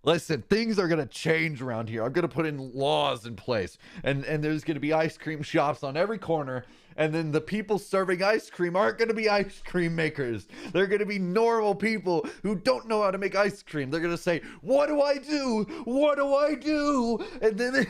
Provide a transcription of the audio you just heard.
Listen, things are gonna change around here. I'm gonna put in laws in place, and there's gonna be ice cream shops on every corner. And then the people serving ice cream aren't gonna be ice cream makers. They're gonna be normal people who don't know how to make ice cream. They're gonna say, "What do I do? What do I do?" And then,